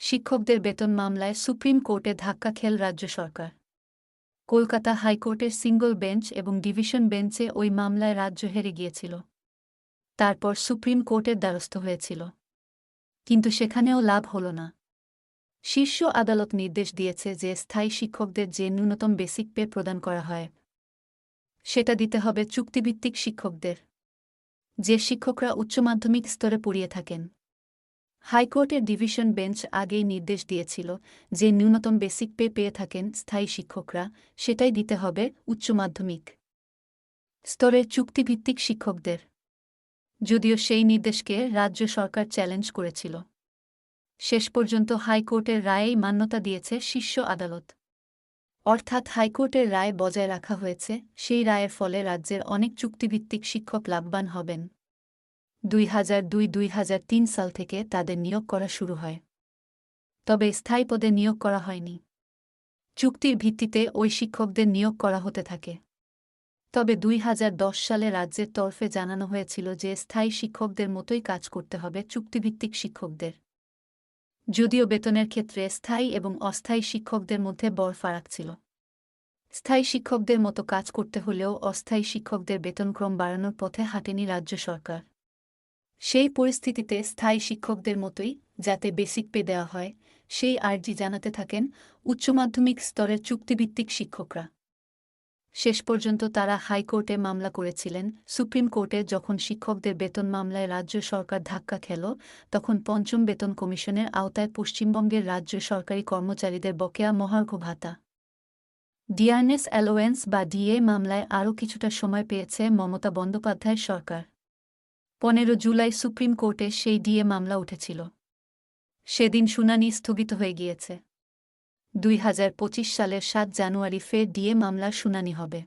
শিক্ষকদের বেতন মামলায় সুপ্রিম কোর্টে ধাক্কা খেল রাজ্য সরকার। কলকাতা হাইকোর্টের সিঙ্গল বেঞ্চ এবং ডিভিশন বেঞ্চে ওই মামলায় রাজ্য হেরে গিয়েছিল। তারপর সুপ্রিম কোর্টের দ্বারস্থ হয়েছিল, কিন্তু সেখানেও লাভ হল না। শীর্ষ আদালত নির্দেশ দিয়েছে যে স্থায়ী শিক্ষকদের যে ন্যূনতম বেসিক পে প্রদান করা হয় সেটা দিতে হবে চুক্তিভিত্তিক শিক্ষকদের, যে শিক্ষকরা উচ্চ মাধ্যমিক স্তরে পড়িয়ে থাকেন। হাইকোর্টের ডিভিশন বেঞ্চ আগেই নির্দেশ দিয়েছিল যে ন্যূনতম বেসিক পে পেয়ে থাকেন স্থায়ী শিক্ষকরা, সেটাই দিতে হবে উচ্চ মাধ্যমিক স্তরের চুক্তিভিত্তিক শিক্ষকদের। যদিও সেই নির্দেশকে রাজ্য সরকার চ্যালেঞ্জ করেছিল, শেষ পর্যন্ত হাইকোর্টের রায়েই মান্যতা দিয়েছে শীর্ষ আদালত। অর্থাৎ হাইকোর্টের রায় বজায় রাখা হয়েছে। সেই রায়ের ফলে রাজ্যের অনেক চুক্তিভিত্তিক শিক্ষক লাভবান হবেন। 2002-2003 সাল থেকে তাদের নিয়োগ করা শুরু হয়, তবে স্থায়ী পদে নিয়োগ করা হয়নি। চুক্তির ভিত্তিতে ওই শিক্ষকদের নিয়োগ করা হতে থাকে। তবে 2010 সালে রাজ্যের তরফে জানানো হয়েছিল যে স্থায়ী শিক্ষকদের মতোই কাজ করতে হবে চুক্তিভিত্তিক শিক্ষকদের। যদিও বেতনের ক্ষেত্রে স্থায়ী এবং অস্থায়ী শিক্ষকদের মধ্যে বড় ফারাক ছিল। স্থায়ী শিক্ষকদের মতো কাজ করতে হলেও অস্থায়ী শিক্ষকদের বেতনক্রম বাড়ানোর পথে হাঁটেনি রাজ্য সরকার। সেই পরিস্থিতিতে স্থায়ী শিক্ষকদের মতোই যাতে বেসিক পে দেওয়া হয়, সেই আর্জি জানাতে থাকেন উচ্চ মাধ্যমিক স্তরের চুক্তিভিত্তিক শিক্ষকরা। শেষ পর্যন্ত তারা হাইকোর্টে মামলা করেছিলেন। সুপ্রিম কোর্টে যখন শিক্ষকদের বেতন মামলায় রাজ্য সরকার ধাক্কা খেল, তখন পঞ্চম বেতন কমিশনের আওতায় পশ্চিমবঙ্গের রাজ্য সরকারি কর্মচারীদের বকেয়া মহার্ঘ ভাতা, ডিআরএস অ্যালোয়েন্স বা ডিএ মামলায় আরও কিছুটা সময় পেয়েছে মমতা বন্দ্যোপাধ্যায়ের সরকার। 15 জুলাই সুপ্রিম কোর্টে সেই ডিএ মামলা উঠেছিল। সেদিন শুনানি স্থগিত হয়ে গিয়েছে। 2025 সালের 7 জানুয়ারি ফের ডিএ মামলার শুনানি হবে।